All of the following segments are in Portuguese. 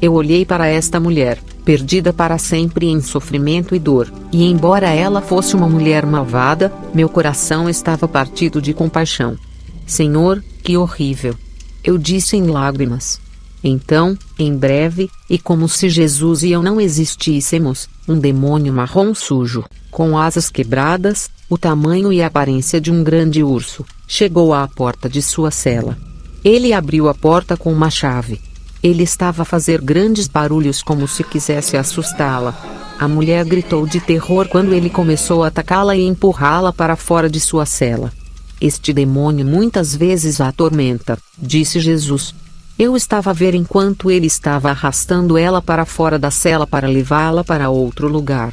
Eu olhei para esta mulher, perdida para sempre em sofrimento e dor, e embora ela fosse uma mulher malvada, meu coração estava partido de compaixão. Senhor, que horrível! Eu disse em lágrimas. Então, em breve, e como se Jesus e eu não existíssemos, um demônio marrom sujo, com asas quebradas, o tamanho e a aparência de um grande urso, chegou à porta de sua cela. Ele abriu a porta com uma chave. Ele estava a fazer grandes barulhos como se quisesse assustá-la. A mulher gritou de terror quando ele começou a atacá-la e empurrá-la para fora de sua cela. Este demônio muitas vezes a atormenta, disse Jesus. Eu estava a ver enquanto ele estava arrastando ela para fora da cela para levá-la para outro lugar.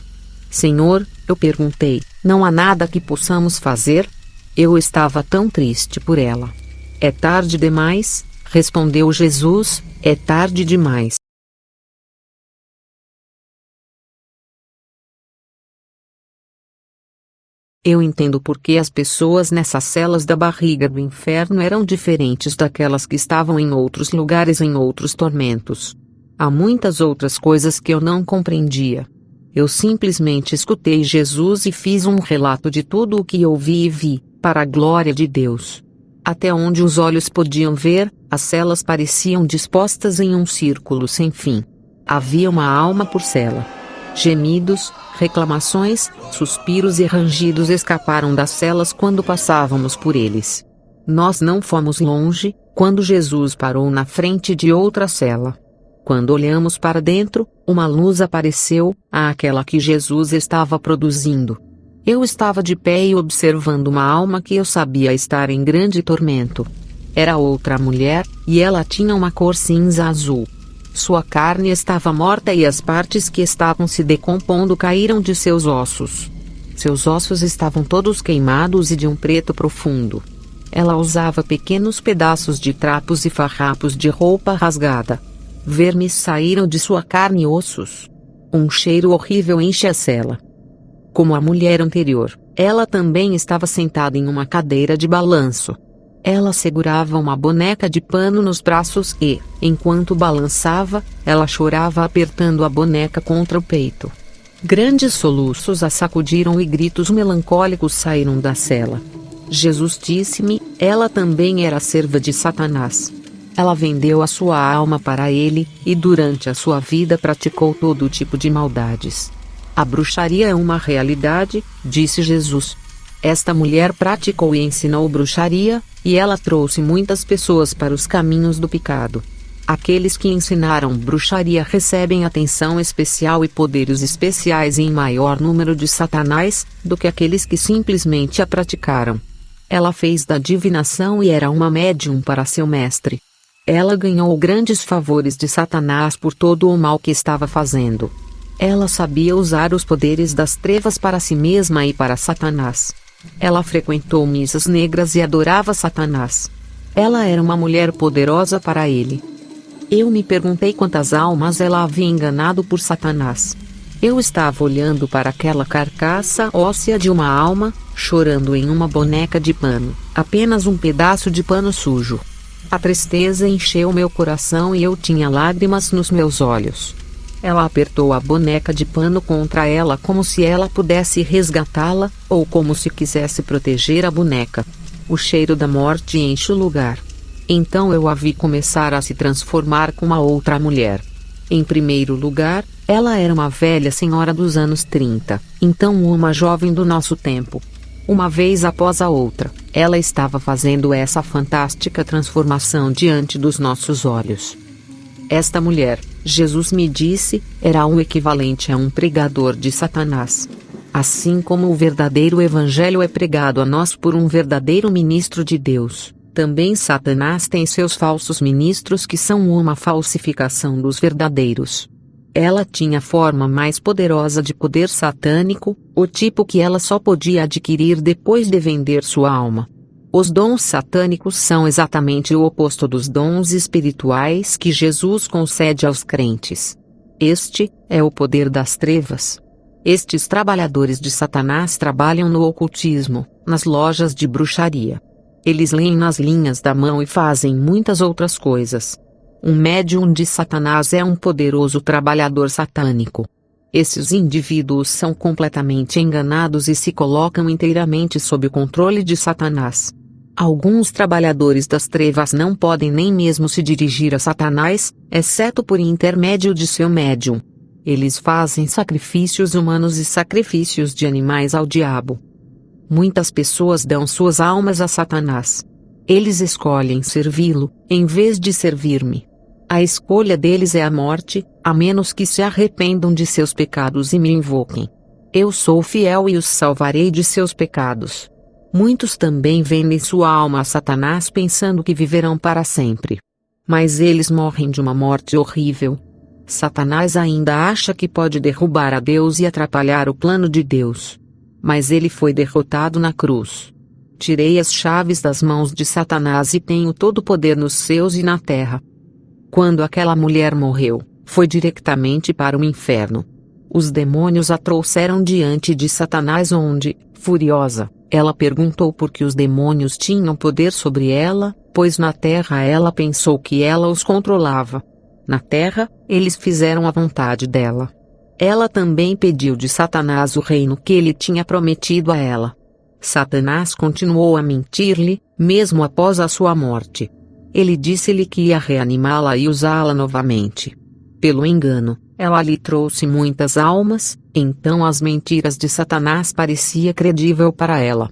Senhor, eu perguntei, não há nada que possamos fazer? Eu estava tão triste por ela. É tarde demais, respondeu Jesus, é tarde demais. Eu entendo por que as pessoas nessas celas da barriga do inferno eram diferentes daquelas que estavam em outros lugares em outros tormentos. Há muitas outras coisas que eu não compreendia. Eu simplesmente escutei Jesus e fiz um relato de tudo o que ouvi e vi, para a glória de Deus. Até onde os olhos podiam ver, as celas pareciam dispostas em um círculo sem fim. Havia uma alma por cela. Gemidos, reclamações, suspiros e rangidos escaparam das celas quando passávamos por eles. Nós não fomos longe, quando Jesus parou na frente de outra cela. Quando olhamos para dentro, uma luz apareceu, aquela que Jesus estava produzindo. Eu estava de pé e observando uma alma que eu sabia estar em grande tormento. Era outra mulher, e ela tinha uma cor cinza azul. Sua carne estava morta e as partes que estavam se decompondo caíram de seus ossos. Seus ossos estavam todos queimados e de um preto profundo. Ela usava pequenos pedaços de trapos e farrapos de roupa rasgada. Vermes saíram de sua carne e ossos. Um cheiro horrível enche a cela. Como a mulher anterior, ela também estava sentada em uma cadeira de balanço. Ela segurava uma boneca de pano nos braços e, enquanto balançava, ela chorava apertando a boneca contra o peito. Grandes soluços a sacudiram e gritos melancólicos saíram da cela. Jesus disse-me, ela também era serva de Satanás. Ela vendeu a sua alma para ele, e durante a sua vida praticou todo tipo de maldades. A bruxaria é uma realidade, disse Jesus. Esta mulher praticou e ensinou bruxaria, e ela trouxe muitas pessoas para os caminhos do pecado. Aqueles que ensinaram bruxaria recebem atenção especial e poderes especiais em maior número de Satanás, do que aqueles que simplesmente a praticaram. Ela fez da divinação e era uma médium para seu mestre. Ela ganhou grandes favores de Satanás por todo o mal que estava fazendo. Ela sabia usar os poderes das trevas para si mesma e para Satanás. Ela frequentou missas negras e adorava Satanás. Ela era uma mulher poderosa para ele. Eu me perguntei quantas almas ela havia enganado por Satanás. Eu estava olhando para aquela carcaça óssea de uma alma, chorando em uma boneca de pano, apenas um pedaço de pano sujo. A tristeza encheu meu coração e eu tinha lágrimas nos meus olhos. Ela apertou a boneca de pano contra ela como se ela pudesse resgatá-la, ou como se quisesse proteger a boneca. O cheiro da morte enche o lugar. Então eu a vi começar a se transformar com uma outra mulher. Em primeiro lugar, ela era uma velha senhora dos anos 30, então uma jovem do nosso tempo. Uma vez após a outra, ela estava fazendo essa fantástica transformação diante dos nossos olhos. Esta mulher, Jesus me disse, era o equivalente a um pregador de Satanás. Assim como o verdadeiro evangelho é pregado a nós por um verdadeiro ministro de Deus, também Satanás tem seus falsos ministros que são uma falsificação dos verdadeiros. Ela tinha a forma mais poderosa de poder satânico, o tipo que ela só podia adquirir depois de vender sua alma. Os dons satânicos são exatamente o oposto dos dons espirituais que Jesus concede aos crentes. Este é o poder das trevas. Estes trabalhadores de Satanás trabalham no ocultismo, nas lojas de bruxaria. Eles leem nas linhas da mão e fazem muitas outras coisas. Um médium de Satanás é um poderoso trabalhador satânico. Esses indivíduos são completamente enganados e se colocam inteiramente sob o controle de Satanás. Alguns trabalhadores das trevas não podem nem mesmo se dirigir a Satanás, exceto por intermédio de seu médium. Eles fazem sacrifícios humanos e sacrifícios de animais ao diabo. Muitas pessoas dão suas almas a Satanás. Eles escolhem servi-lo, em vez de servir-me. A escolha deles é a morte, a menos que se arrependam de seus pecados e me invoquem. Eu sou fiel e os salvarei de seus pecados. Muitos também vendem sua alma a Satanás pensando que viverão para sempre. Mas eles morrem de uma morte horrível. Satanás ainda acha que pode derrubar a Deus e atrapalhar o plano de Deus. Mas ele foi derrotado na cruz. Tirei as chaves das mãos de Satanás e tenho todo o poder nos céus e na terra. Quando aquela mulher morreu, foi diretamente para o inferno. Os demônios a trouxeram diante de Satanás onde, furiosa, ela perguntou por que os demônios tinham poder sobre ela, pois na terra ela pensou que ela os controlava. Na terra, eles fizeram a vontade dela. Ela também pediu de Satanás o reino que ele tinha prometido a ela. Satanás continuou a mentir-lhe, mesmo após a sua morte. Ele disse-lhe que ia reanimá-la e usá-la novamente. Pelo engano, ela lhe trouxe muitas almas, então as mentiras de Satanás parecia credível para ela.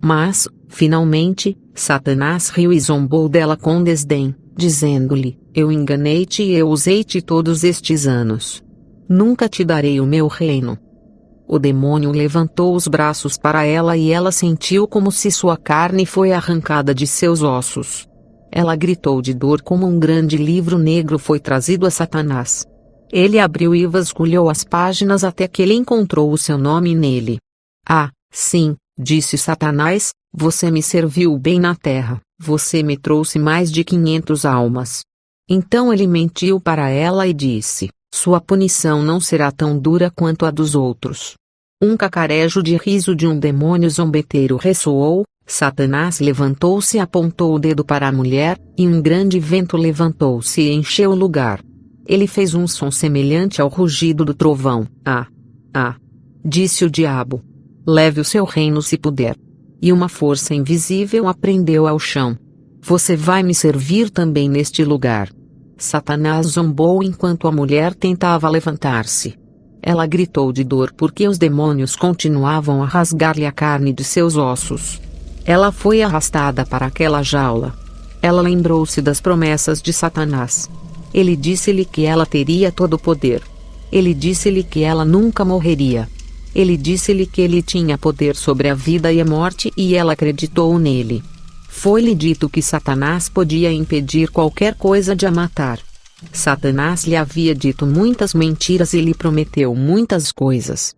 Mas, finalmente, Satanás riu e zombou dela com desdém, dizendo-lhe: eu enganei-te e eu usei-te todos estes anos. Nunca te darei o meu reino. O demônio levantou os braços para ela e ela sentiu como se sua carne foi arrancada de seus ossos. Ela gritou de dor como um grande livro negro foi trazido a Satanás. Ele abriu e vasculhou as páginas até que ele encontrou o seu nome nele. Ah, sim, disse Satanás, você me serviu bem na terra, você me trouxe mais de 500 almas. Então ele mentiu para ela e disse: sua punição não será tão dura quanto a dos outros. Um cacarejo de riso de um demônio zombeteiro ressoou. Satanás levantou-se e apontou o dedo para a mulher, e um grande vento levantou-se e encheu o lugar. Ele fez um som semelhante ao rugido do trovão. Ah! Ah! Disse o diabo. Leve o seu reino se puder. E uma força invisível a prendeu ao chão. Você vai me servir também neste lugar. Satanás zombou enquanto a mulher tentava levantar-se. Ela gritou de dor porque os demônios continuavam a rasgar-lhe a carne de seus ossos. Ela foi arrastada para aquela jaula. Ela lembrou-se das promessas de Satanás. Ele disse-lhe que ela teria todo o poder. Ele disse-lhe que ela nunca morreria. Ele disse-lhe que ele tinha poder sobre a vida e a morte e ela acreditou nele. Foi-lhe dito que Satanás podia impedir qualquer coisa de a matar. Satanás lhe havia dito muitas mentiras e lhe prometeu muitas coisas.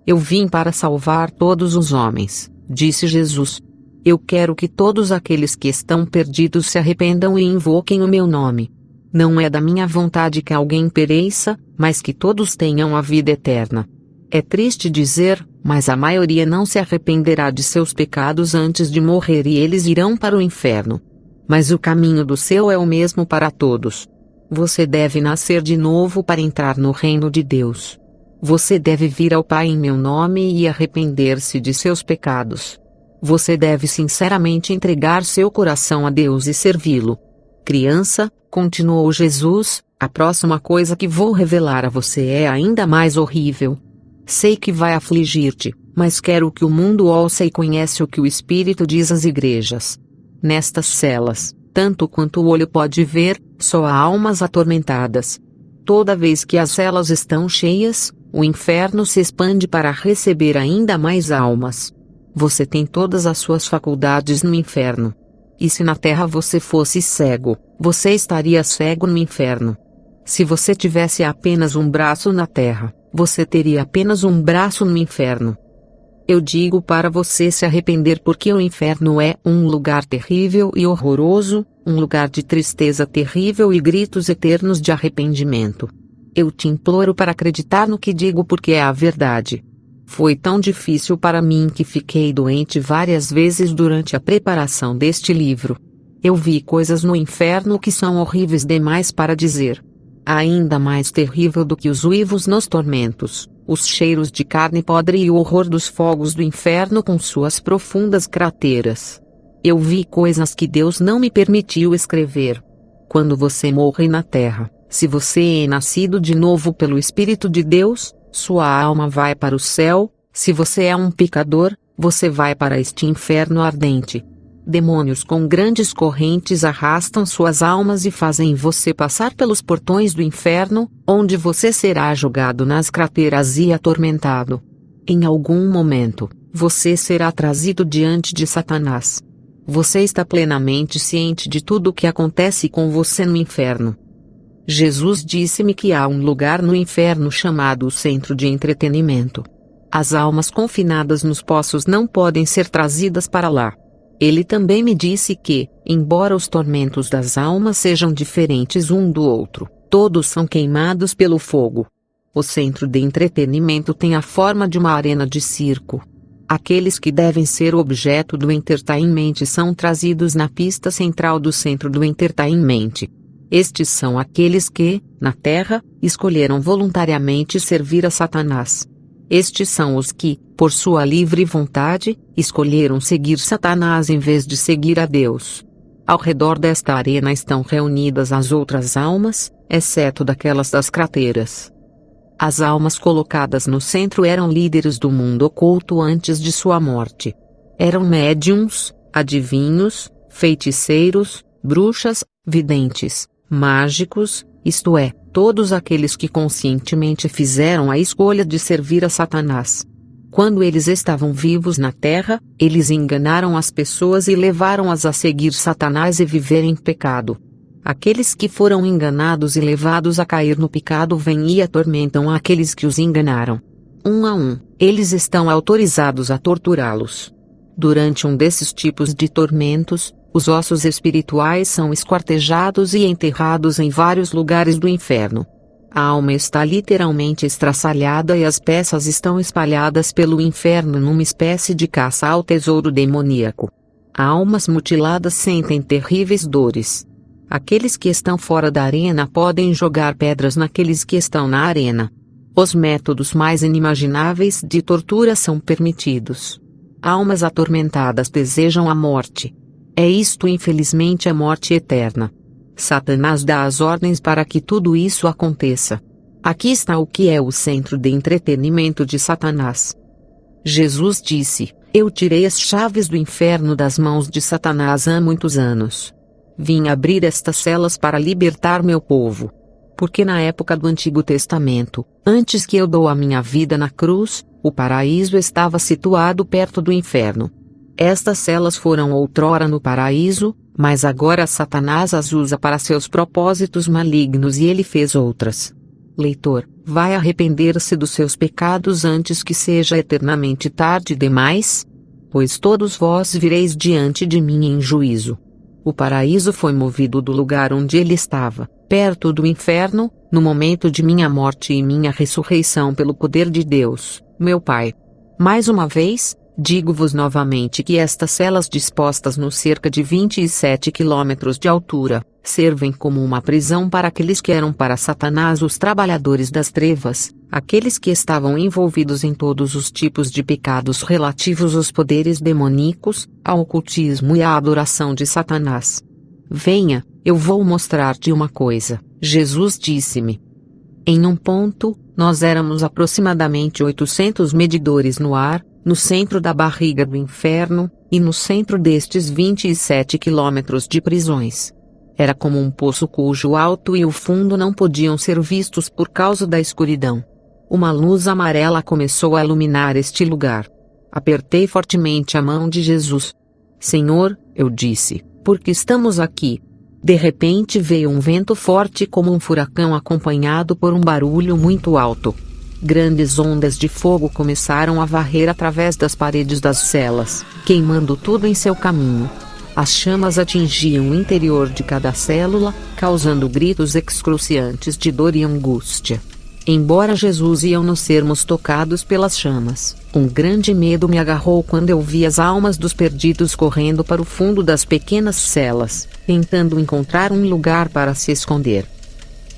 Eu vim para salvar todos os homens, disse Jesus. Eu quero que todos aqueles que estão perdidos se arrependam e invoquem o meu nome. Não é da minha vontade que alguém pereça, mas que todos tenham a vida eterna. É triste dizer, mas a maioria não se arrependerá de seus pecados antes de morrer e eles irão para o inferno. Mas o caminho do céu é o mesmo para todos. Você deve nascer de novo para entrar no reino de Deus. Você deve vir ao Pai em meu nome e arrepender-se de seus pecados. Você deve sinceramente entregar seu coração a Deus e servi-lo. Criança, continuou Jesus, a próxima coisa que vou revelar a você é ainda mais horrível. Sei que vai afligir-te, mas quero que o mundo ouça e conheça o que o Espírito diz às igrejas. Nestas celas, tanto quanto o olho pode ver, só há almas atormentadas. Toda vez que as celas estão cheias, o inferno se expande para receber ainda mais almas. Você tem todas as suas faculdades no inferno. E se na terra você fosse cego, você estaria cego no inferno. Se você tivesse apenas um braço na terra, você teria apenas um braço no inferno. Eu digo para você se arrepender porque o inferno é um lugar terrível e horroroso, um lugar de tristeza terrível e gritos eternos de arrependimento. Eu te imploro para acreditar no que digo porque é a verdade. Foi tão difícil para mim que fiquei doente várias vezes durante a preparação deste livro. Eu vi coisas no inferno que são horríveis demais para dizer. Ainda mais terrível do que os uivos nos tormentos, os cheiros de carne podre e o horror dos fogos do inferno com suas profundas crateras. Eu vi coisas que Deus não me permitiu escrever. Quando você morre na terra, se você é nascido de novo pelo Espírito de Deus, sua alma vai para o céu. Se você é um pecador, você vai para este inferno ardente. Demônios com grandes correntes arrastam suas almas e fazem você passar pelos portões do inferno, onde você será jogado nas crateras e atormentado. Em algum momento, você será trazido diante de Satanás. Você está plenamente ciente de tudo o que acontece com você no inferno. Jesus disse-me que há um lugar no inferno chamado o Centro de Entretenimento. As almas confinadas nos poços não podem ser trazidas para lá. Ele também me disse que, embora os tormentos das almas sejam diferentes um do outro, todos são queimados pelo fogo. O centro de entretenimento tem a forma de uma arena de circo. Aqueles que devem ser objeto do entertainment são trazidos na pista central do centro do entertainment. Estes são aqueles que, na terra, escolheram voluntariamente servir a Satanás. Estes são os que, por sua livre vontade, escolheram seguir Satanás em vez de seguir a Deus. Ao redor desta arena estão reunidas as outras almas, exceto daquelas das crateras. As almas colocadas no centro eram líderes do mundo oculto antes de sua morte. Eram médiuns, adivinhos, feiticeiros, bruxas, videntes, mágicos, isto é, todos aqueles que conscientemente fizeram a escolha de servir a Satanás. Quando eles estavam vivos na terra, eles enganaram as pessoas e levaram-as a seguir Satanás e viver em pecado. Aqueles que foram enganados e levados a cair no pecado vêm e atormentam aqueles que os enganaram. Um a um, eles estão autorizados a torturá-los. Durante um desses tipos de tormentos, os ossos espirituais são esquartejados e enterrados em vários lugares do inferno. A alma está literalmente estraçalhada e as peças estão espalhadas pelo inferno numa espécie de caça ao tesouro demoníaco. Almas mutiladas sentem terríveis dores. Aqueles que estão fora da arena podem jogar pedras naqueles que estão na arena. Os métodos mais inimagináveis de tortura são permitidos. Almas atormentadas desejam a morte. É isto, infelizmente, a morte eterna. Satanás dá as ordens para que tudo isso aconteça. Aqui está o que é o centro de entretenimento de Satanás. Jesus disse: Eu tirei as chaves do inferno das mãos de Satanás há muitos anos. Vim abrir estas celas para libertar meu povo. Porque na época do Antigo Testamento, antes que eu dou a minha vida na cruz, o paraíso estava situado perto do inferno. Estas celas foram outrora no paraíso, mas agora Satanás as usa para seus propósitos malignos e ele fez outras. Leitor, vai arrepender-se dos seus pecados antes que seja eternamente tarde demais? Pois todos vós vireis diante de mim em juízo. O paraíso foi movido do lugar onde ele estava, perto do inferno, no momento de minha morte e minha ressurreição pelo poder de Deus, meu Pai. Mais uma vez, digo-vos novamente que estas celas dispostas no cerca de 27 quilômetros de altura, servem como uma prisão para aqueles que eram para Satanás os trabalhadores das trevas, aqueles que estavam envolvidos em todos os tipos de pecados relativos aos poderes demoníacos, ao ocultismo e à adoração de Satanás. Venha, eu vou mostrar-te uma coisa, Jesus disse-me. Em um ponto, nós éramos aproximadamente 800 medidores no ar, no centro da barriga do inferno, e no centro destes 27 quilômetros de prisões. Era como um poço cujo alto e o fundo não podiam ser vistos por causa da escuridão. Uma luz amarela começou a iluminar este lugar. Apertei fortemente a mão de Jesus. Senhor, eu disse, porque estamos aqui. De repente veio um vento forte como um furacão acompanhado por um barulho muito alto. Grandes ondas de fogo começaram a varrer através das paredes das celas, queimando tudo em seu caminho. As chamas atingiam o interior de cada célula, causando gritos excruciantes de dor e angústia. Embora Jesus e eu não sermos tocados pelas chamas, um grande medo me agarrou quando eu vi as almas dos perdidos correndo para o fundo das pequenas celas, tentando encontrar um lugar para se esconder.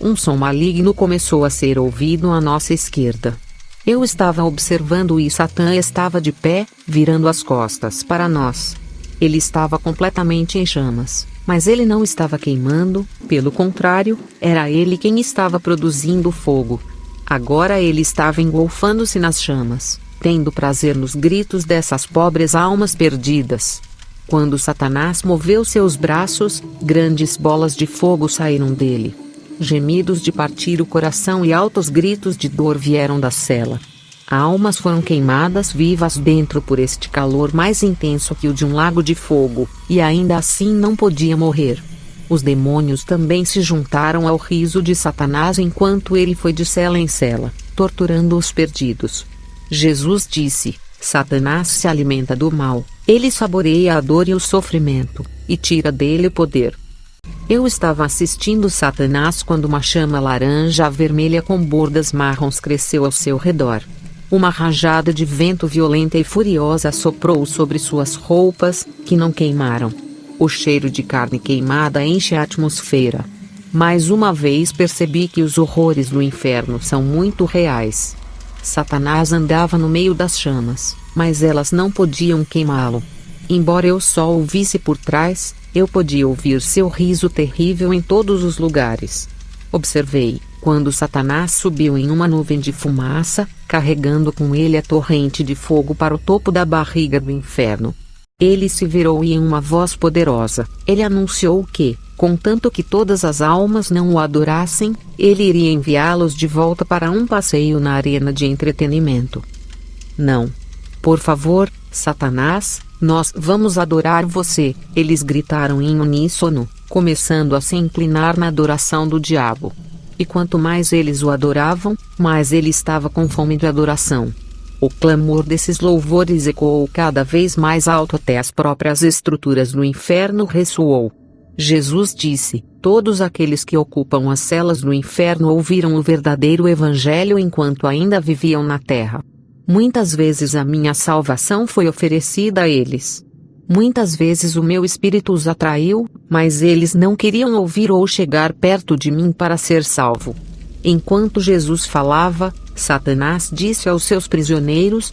Um som maligno começou a ser ouvido à nossa esquerda. Eu estava observando e Satã estava de pé, virando as costas para nós. Ele estava completamente em chamas, mas ele não estava queimando, pelo contrário, era ele quem estava produzindo fogo. Agora ele estava engolfando-se nas chamas, tendo prazer nos gritos dessas pobres almas perdidas. Quando Satanás moveu seus braços, grandes bolas de fogo saíram dele. Gemidos de partir o coração e altos gritos de dor vieram da cela. Almas foram queimadas vivas dentro por este calor mais intenso que o de um lago de fogo, e ainda assim não podia morrer. Os demônios também se juntaram ao riso de Satanás enquanto ele foi de cela em cela, torturando os perdidos. Jesus disse: Satanás se alimenta do mal, ele saboreia a dor e o sofrimento, e tira dele o poder. Eu estava assistindo Satanás quando uma chama laranja-vermelha com bordas marrons cresceu ao seu redor. Uma rajada de vento violenta e furiosa soprou sobre suas roupas, que não queimaram. O cheiro de carne queimada enche a atmosfera. Mais uma vez percebi que os horrores do inferno são muito reais. Satanás andava no meio das chamas, mas elas não podiam queimá-lo. Embora eu só o visse por trás, eu podia ouvir seu riso terrível em todos os lugares. Observei, quando Satanás subiu em uma nuvem de fumaça, carregando com ele a torrente de fogo para o topo da barriga do inferno. Ele se virou e em uma voz poderosa, ele anunciou que, contanto que todas as almas não o adorassem, ele iria enviá-los de volta para um passeio na arena de entretenimento. Não. Por favor, Satanás, nós vamos adorar você, eles gritaram em uníssono, começando a se inclinar na adoração do diabo. E quanto mais eles o adoravam, mais ele estava com fome de adoração. O clamor desses louvores ecoou cada vez mais alto até as próprias estruturas do inferno ressoou. Jesus disse: todos aqueles que ocupam as celas do inferno ouviram o verdadeiro evangelho enquanto ainda viviam na terra. Muitas vezes a minha salvação foi oferecida a eles. Muitas vezes o meu espírito os atraiu, mas eles não queriam ouvir ou chegar perto de mim para ser salvo. Enquanto Jesus falava, Satanás disse aos seus prisioneiros: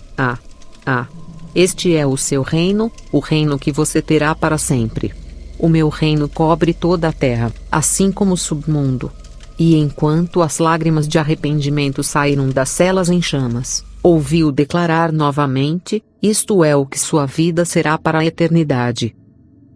este é o seu reino, o reino que você terá para sempre. O meu reino cobre toda a terra, assim como o submundo. E enquanto as lágrimas de arrependimento saíram das celas em chamas, ouviu declarar novamente: isto é o que sua vida será para a eternidade.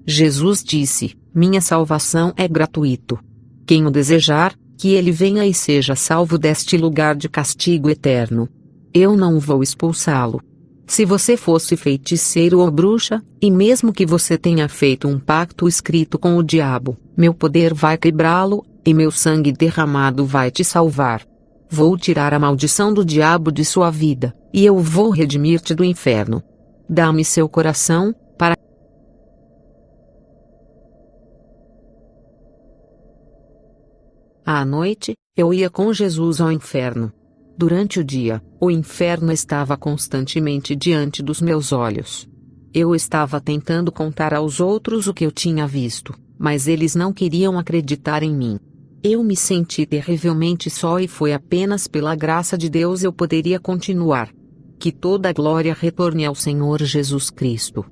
Jesus disse: minha salvação é gratuito. Quem o desejar, que ele venha e seja salvo deste lugar de castigo eterno. Eu não vou expulsá-lo. Se você fosse feiticeiro ou bruxa, e mesmo que você tenha feito um pacto escrito com o diabo, meu poder vai quebrá-lo, e meu sangue derramado vai te salvar. Vou tirar a maldição do diabo de sua vida, e eu vou redimir-te do inferno. Dá-me seu coração, para À noite, eu ia com Jesus ao inferno. Durante o dia, o inferno estava constantemente diante dos meus olhos. Eu estava tentando contar aos outros o que eu tinha visto, mas eles não queriam acreditar em mim. Eu me senti terrivelmente só e foi apenas pela graça de Deus eu poderia continuar. Que toda a glória retorne ao Senhor Jesus Cristo.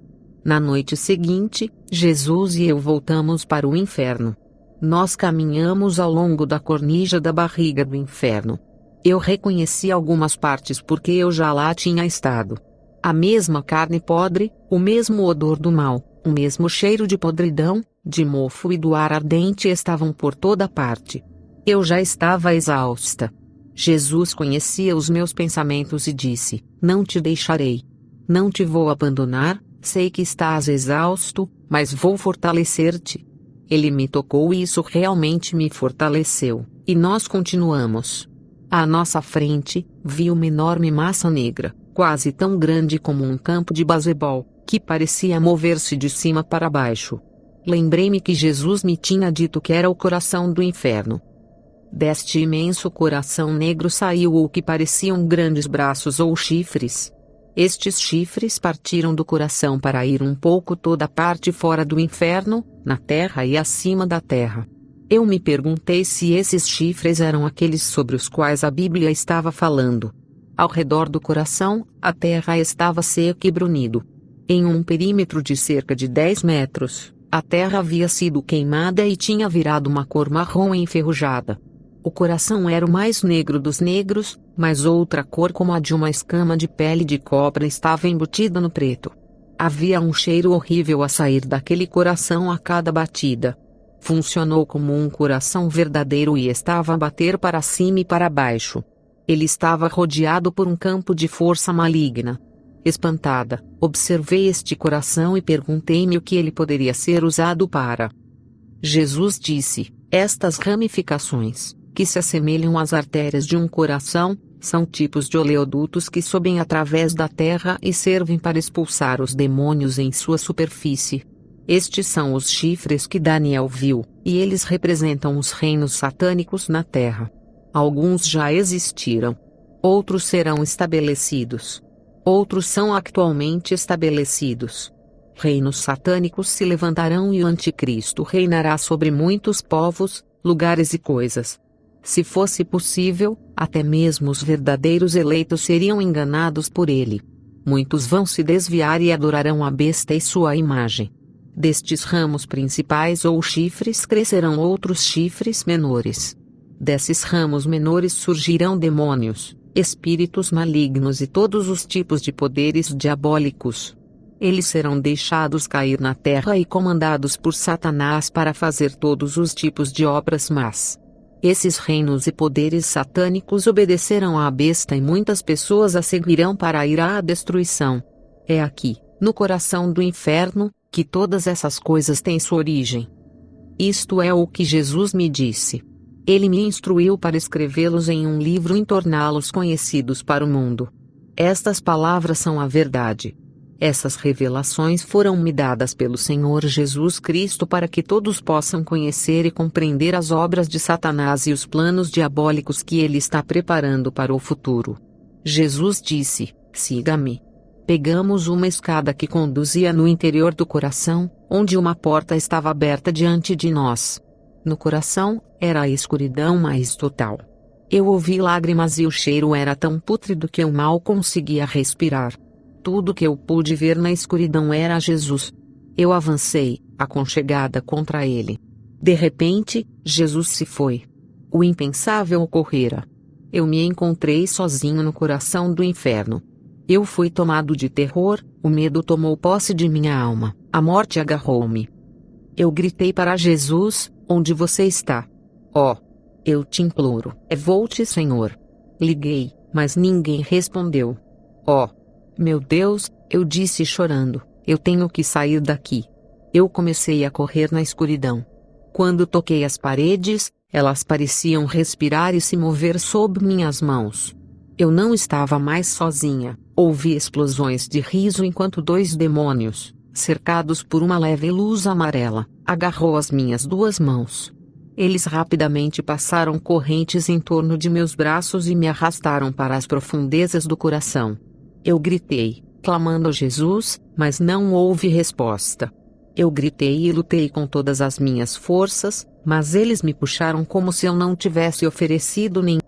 Na noite seguinte, Jesus e eu voltamos para o inferno. Nós caminhamos ao longo da cornija da barriga do inferno. Eu reconheci algumas partes porque eu já lá tinha estado. A mesma carne podre, o mesmo odor do mal, o mesmo cheiro de podridão, de mofo e do ar ardente estavam por toda parte. Eu já estava exausta. Jesus conhecia os meus pensamentos e disse: não te deixarei. Não te vou abandonar, sei que estás exausto, mas vou fortalecer-te. Ele me tocou e isso realmente me fortaleceu, e nós continuamos. À nossa frente, vi uma enorme massa negra, quase tão grande como um campo de basebol, que parecia mover-se de cima para baixo. Lembrei-me que Jesus me tinha dito que era o coração do inferno. Deste imenso coração negro saiu o que pareciam grandes braços ou chifres. Estes chifres partiram do coração para ir um pouco toda a parte fora do inferno, na terra e acima da terra. Eu me perguntei se esses chifres eram aqueles sobre os quais a Bíblia estava falando. Ao redor do coração, a terra estava seca e brunido. Em um perímetro de cerca de 10 metros, a terra havia sido queimada e tinha virado uma cor marrom enferrujada. O coração era o mais negro dos negros, mas outra cor como a de uma escama de pele de cobra estava embutida no preto. Havia um cheiro horrível a sair daquele coração a cada batida. Funcionou como um coração verdadeiro e estava a bater para cima e para baixo. Ele estava rodeado por um campo de força maligna. Espantada, observei este coração e perguntei-me o que ele poderia ser usado para. Jesus disse: estas ramificações, que se assemelham às artérias de um coração, são tipos de oleodutos que sobem através da terra e servem para expulsar os demônios em sua superfície. Estes são os chifres que Daniel viu, e eles representam os reinos satânicos na terra. Alguns já existiram. Outros serão estabelecidos. Outros são atualmente estabelecidos. Reinos satânicos se levantarão e o anticristo reinará sobre muitos povos, lugares e coisas. Se fosse possível, até mesmo os verdadeiros eleitos seriam enganados por ele. Muitos vão se desviar e adorarão a besta e sua imagem. Destes ramos principais ou chifres crescerão outros chifres menores. Desses ramos menores surgirão demônios, espíritos malignos e todos os tipos de poderes diabólicos. Eles serão deixados cair na terra e comandados por Satanás para fazer todos os tipos de obras más. Esses reinos e poderes satânicos obedecerão à besta e muitas pessoas a seguirão para ir à destruição. É aqui, no coração do inferno, que todas essas coisas têm sua origem. Isto é o que Jesus me disse. Ele me instruiu para escrevê-los em um livro e torná-los conhecidos para o mundo. Estas palavras são a verdade. Essas revelações foram-me dadas pelo Senhor Jesus Cristo para que todos possam conhecer e compreender as obras de Satanás e os planos diabólicos que ele está preparando para o futuro. Jesus disse: siga-me. Pegamos uma escada que conduzia no interior do coração, onde uma porta estava aberta diante de nós. No coração, era a escuridão mais total. Eu ouvi lágrimas e o cheiro era tão pútrido que eu mal conseguia respirar. Tudo que eu pude ver na escuridão era Jesus. Eu avancei, aconchegada contra ele. De repente, Jesus se foi. O impensável ocorrera. Eu me encontrei sozinho no coração do inferno. Eu fui tomado de terror, o medo tomou posse de minha alma, a morte agarrou-me. Eu gritei para Jesus: onde você está? Oh! Eu te imploro, volte, Senhor. Liguei, mas ninguém respondeu. Oh! Meu Deus, eu disse chorando, eu tenho que sair daqui. Eu comecei a correr na escuridão. Quando toquei as paredes, elas pareciam respirar e se mover sob minhas mãos. Eu não estava mais sozinha. Ouvi explosões de riso enquanto dois demônios, cercados por uma leve luz amarela, agarrou as minhas duas mãos. Eles rapidamente passaram correntes em torno de meus braços e me arrastaram para as profundezas do coração. Eu gritei, clamando a Jesus, mas não houve resposta. Eu gritei e lutei com todas as minhas forças, mas eles me puxaram como se eu não tivesse oferecido nem